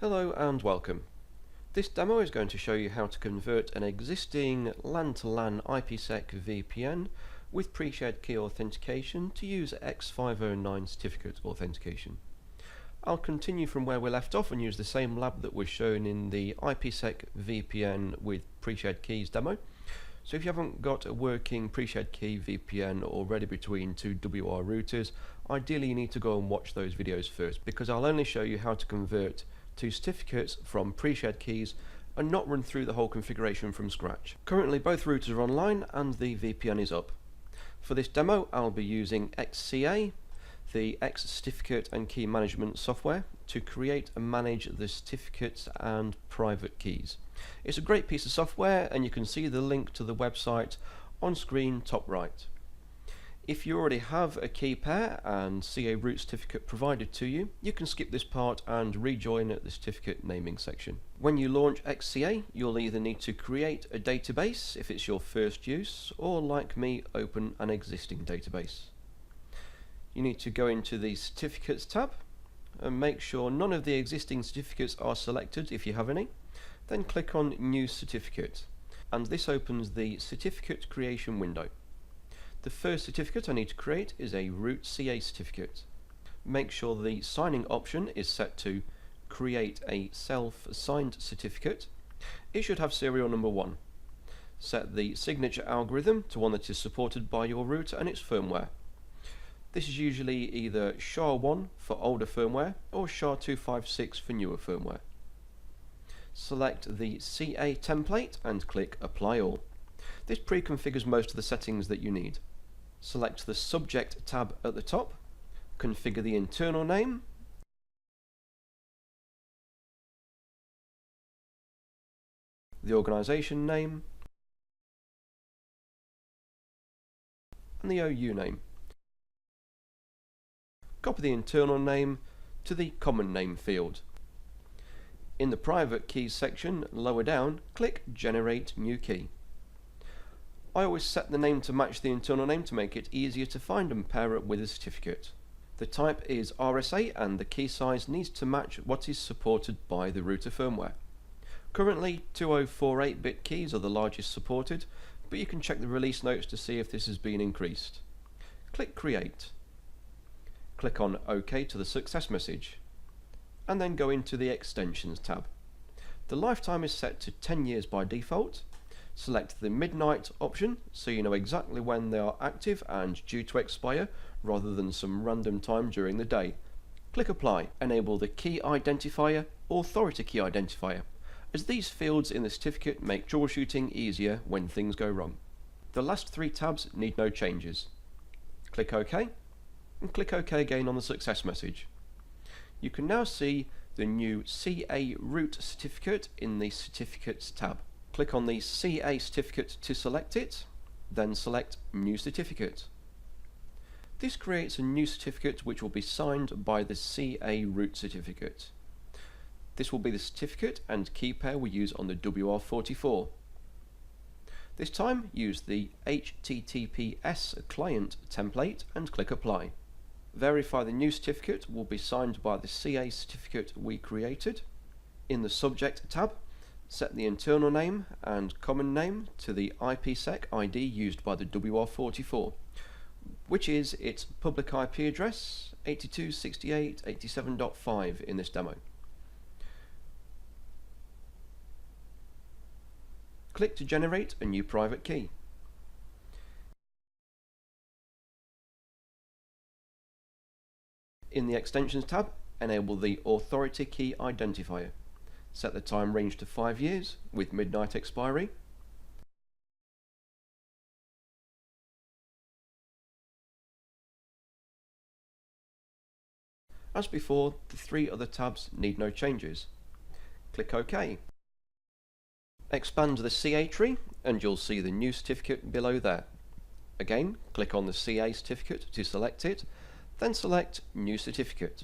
Hello and welcome. This demo is going to show you how to convert an existing LAN-to-LAN IPsec VPN with pre-shared key authentication to use X509 certificate authentication. I'll continue from where we left off and use the same lab that was shown in the IPsec VPN with pre-shared keys demo. So if you haven't got a working pre-shared key VPN already between two WR routers, ideally you need to go and watch those videos first, because I'll only show you how to convert two certificates from pre-shared keys and not run through the whole configuration from scratch. Currently both routers are online and the VPN is up. For this demo I'll be using XCA, the X certificate and key management software, to create and manage the certificates and private keys. It's a great piece of software and you can see the link to the website on screen top right. If you already have a key pair and see a root certificate provided to you, you can skip this part and rejoin at the certificate naming section. When you launch XCA, you'll either need to create a database if it's your first use, or like me, open an existing database. You need to go into the certificates tab and make sure none of the existing certificates are selected if you have any. Then click on New Certificate, and this opens the certificate creation window. The first certificate I need to create is a root CA certificate. Make sure the signing option is set to create a self-signed certificate. It should have serial number 1. Set the signature algorithm to one that is supported by your router and its firmware. This is usually either SHA-1 for older firmware or SHA-256 for newer firmware. Select the CA template and click Apply All. This pre-configures most of the settings that you need. Select the Subject tab at the top, configure the internal name, the organization name, and the OU name. Copy the internal name to the Common Name field. In the Private Keys section, lower down, click Generate New Key. I always set the name to match the internal name to make it easier to find and pair it with a certificate. The type is RSA and the key size needs to match what is supported by the router firmware. Currently 2048-bit keys are the largest supported, but you can check the release notes to see if this has been increased. Click Create. Click on OK to the success message, and then go into the Extensions tab. The lifetime is set to 10 years by default. Select the midnight option so you know exactly when they are active and due to expire rather than some random time during the day. Click Apply. Enable the key identifier, authority key identifier, as these fields in the certificate make troubleshooting easier when things go wrong. The last 3 tabs need no changes. Click OK and click OK again on the success message. You can now see the new CA root certificate in the Certificates tab. Click on the CA certificate to select it, then select New Certificate. This creates a new certificate which will be signed by the CA root certificate. This will be the certificate and key pair we use on the WR44. This time use the HTTPS client template and click Apply. Verify the new certificate will be signed by the CA certificate we created. In the Subject tab, set the internal name and common name to the IPsec ID used by the WR44, which is its public IP address 82.68.87.5 in this demo. Click to generate a new private key. In the Extensions tab, enable the Authority Key Identifier. Set the time range to 5 years with midnight expiry. As before, the 3 other tabs need no changes. Click OK. Expand the CA tree and you'll see the new certificate below there. Again, click on the CA certificate to select it, then select New Certificate.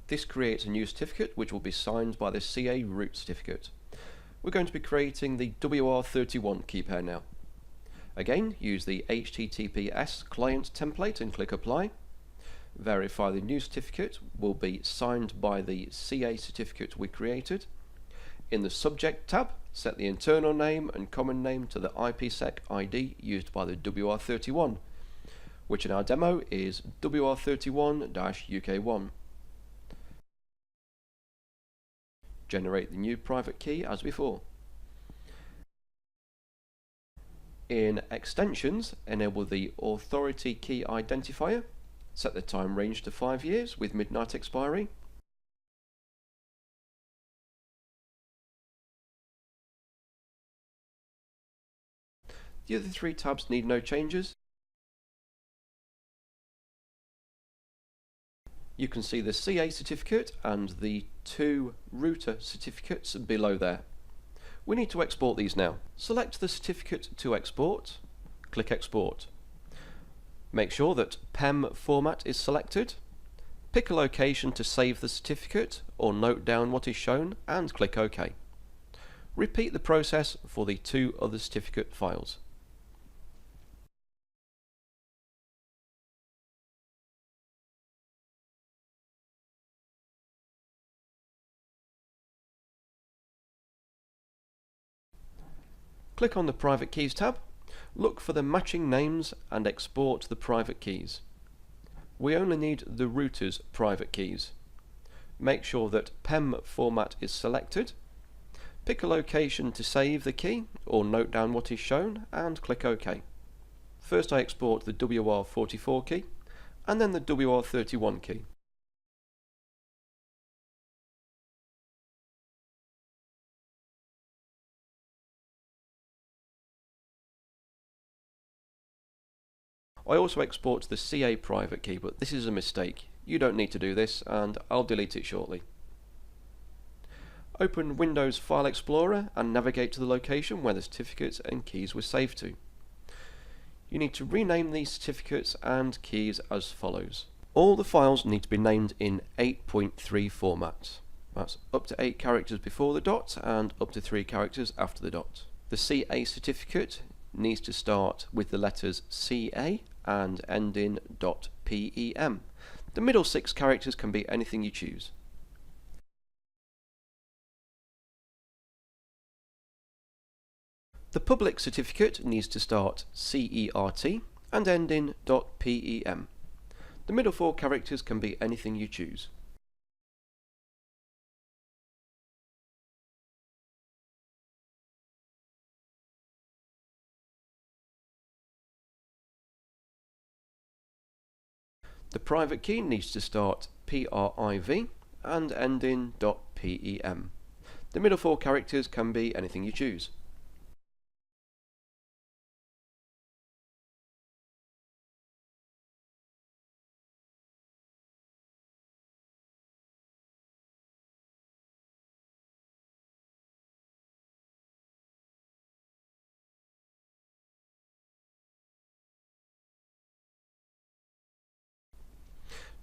This creates a new certificate which will be signed by the CA root certificate. We're going to be creating the WR31 key pair now. Again, use the HTTPS client template and click Apply. Verify the new certificate will be signed by the CA certificate we created. In the Subject tab, set the internal name and common name to the IPsec ID used by the WR31, which in our demo is WR31-UK1. Generate the new private key as before. In Extensions, enable the Authority Key Identifier. Set the time range to 5 years with midnight expiry. The other 3 tabs need no changes. You can see the CA certificate and the 2 router certificates below there. We need to export these now. Select the certificate to export. Click Export. Make sure that PEM format is selected. Pick a location to save the certificate or note down what is shown and click OK. Repeat the process for the 2 other certificate files. Click on the Private Keys tab, look for the matching names and export the private keys. We only need the router's private keys. Make sure that PEM format is selected. Pick a location to save the key or note down what is shown and click OK. First I export the WR44 key and then the WR31 key. I also export the CA private key, but this is a mistake. You don't need to do this, and I'll delete it shortly. Open Windows File Explorer and navigate to the location where the certificates and keys were saved to. You need to rename these certificates and keys as follows. All the files need to be named in 8.3 format. That's up to 8 characters before the dot and up to 3 characters after the dot. The CA certificate needs to start with the letters CA and end in .PEM. The middle 6 characters can be anything you choose. The public certificate needs to start CERT and end in .PEM. The middle 4 characters can be anything you choose. The private key needs to start PRIV and end in .PEM. The middle 4 characters can be anything you choose.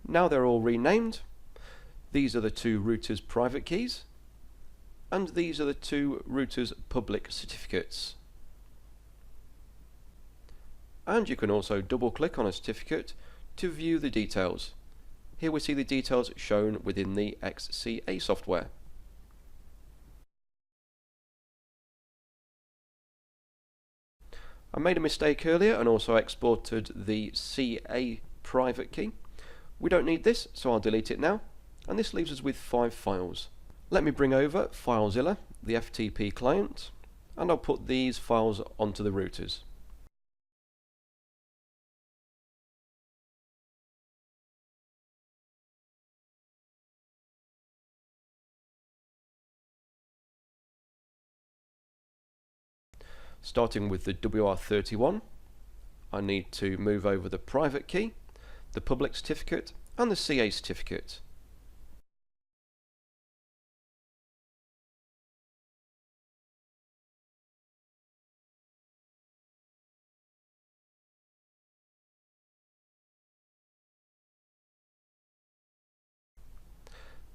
Now they're all renamed. These are the 2 routers' private keys, and these are the 2 routers' public certificates. And you can also double click on a certificate to view the details. Here we see the details shown within the XCA software. I made a mistake earlier and also exported the CA private key. We don't need this, so I'll delete it now, and this leaves us with 5 files. Let me bring over FileZilla, the FTP client, and I'll put these files onto the routers. Starting with the WR31, I need to move over the private key, the public certificate and the CA certificate.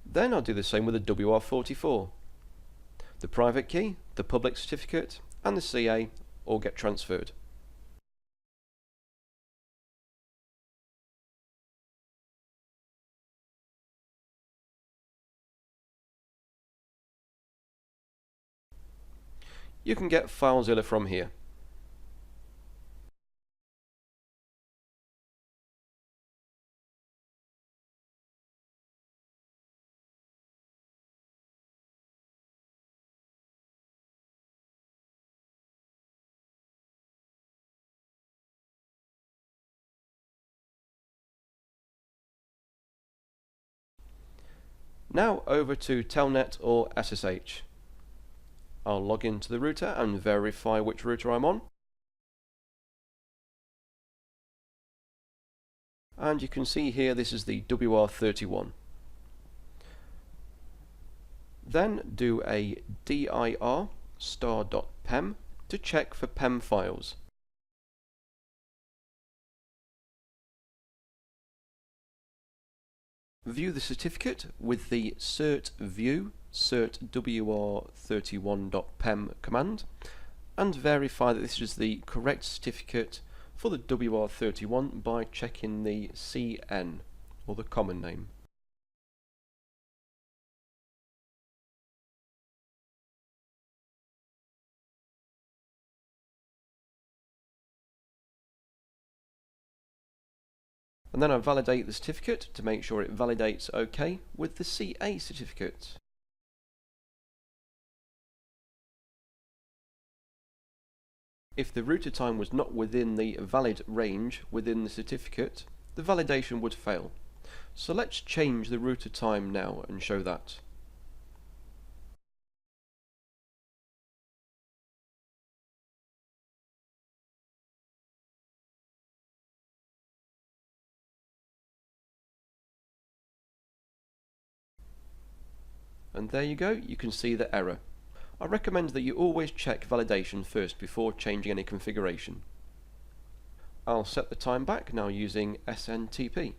Then I'll do the same with the WR44. The private key, the public certificate and the CA all get transferred. you can get FileZilla from here. Now over to Telnet or SSH. I'll log into the router and verify which router I'm on. And you can see here this is the WR31. Then do a dir star.pem to check for PEM files. View the certificate with the cert view cert WR31.pem command and verify that this is the correct certificate for the WR31 by checking the CN, or the common name. And then I validate the certificate to make sure it validates OK with the CA certificate. If the router time was not within the valid range within the certificate, the validation would fail. So let's change the router time now and show that. And there you go, you can see the error. I recommend that you always check validation first before changing any configuration. I'll set the time back now using SNTP.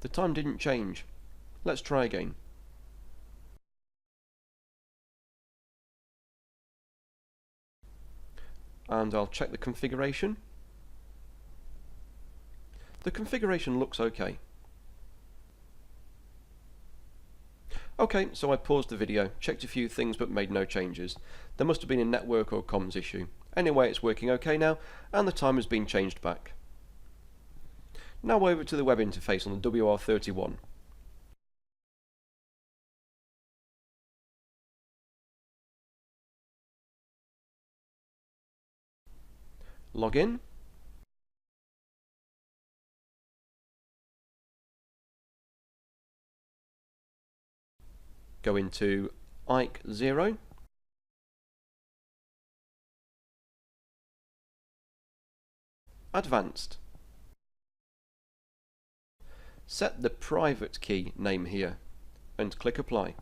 The time didn't change. Let's try again. And I'll check the configuration. The configuration looks okay. Okay, so I paused the video, checked a few things but made no changes. There must have been a network or comms issue. Anyway, it's working okay now, and the time has been changed back. Now over to the web interface on the WR31. Log in. Go into IK0. Advanced. Set the private key name here and click Apply.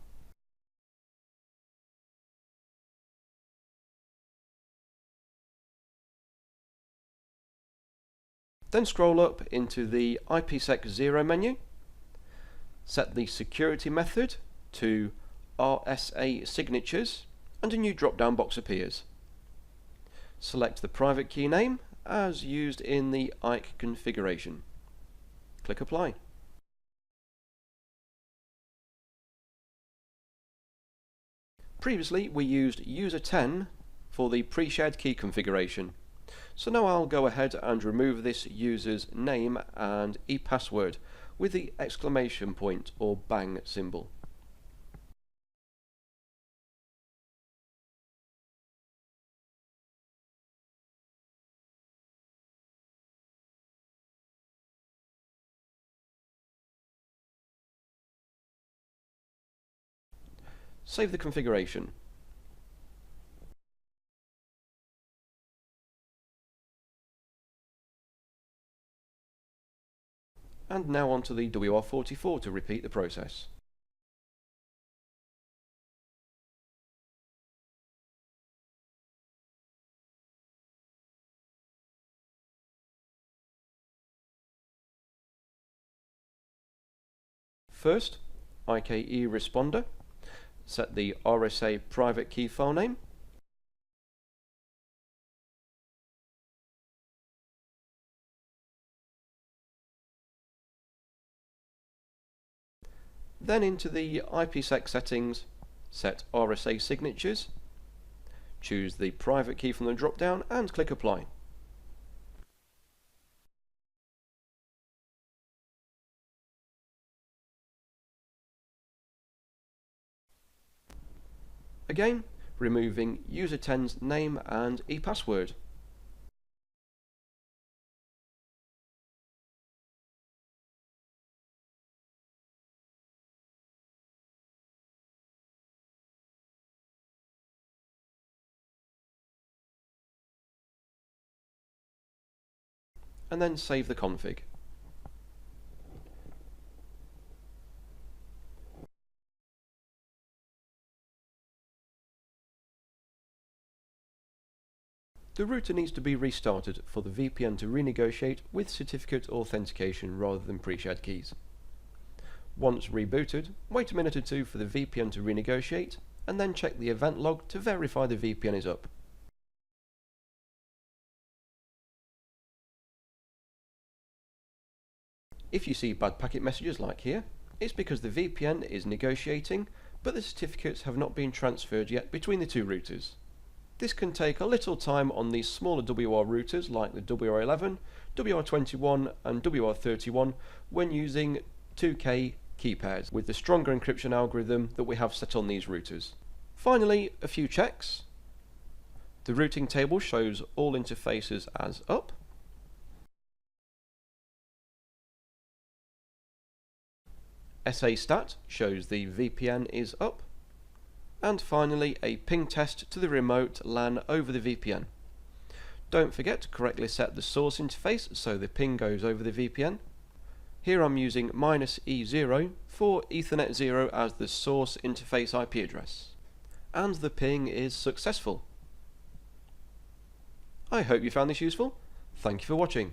Then scroll up into the IPsec 0 menu. Set the security method to RSA signatures and a new drop-down box appears. Select the private key name as used in the IK configuration. Click Apply. Previously we used user 10 for the pre-shared key configuration. So now I'll go ahead and remove this user's name and e-password with the exclamation point or bang symbol. Save the configuration. And now onto the WR44 to repeat the process. First, IKE responder. Set the RSA private key file name. Then into the IPsec settings, set RSA signatures, choose the private key from the drop down and click apply. Again, removing user 10's name and e-password. And then save the config. The router needs to be restarted for the VPN to renegotiate with certificate authentication rather than pre-shared keys. Once rebooted, wait a minute or two for the VPN to renegotiate, and then check the event log to verify the VPN is up. If you see bad packet messages like here, it's because the VPN is negotiating, but the certificates have not been transferred yet between the two routers. This can take a little time on these smaller WR routers like the WR11, WR21 and WR31 when using 2K key pairs with the stronger encryption algorithm that we have set on these routers. Finally, a few checks. The routing table shows all interfaces as up. SA stat shows the VPN is up. And finally, a ping test to the remote LAN over the VPN. Don't forget to correctly set the source interface so the ping goes over the VPN. Here I'm using -E0 for Ethernet 0 as the source interface IP address. And the ping is successful. I hope you found this useful. Thank you for watching.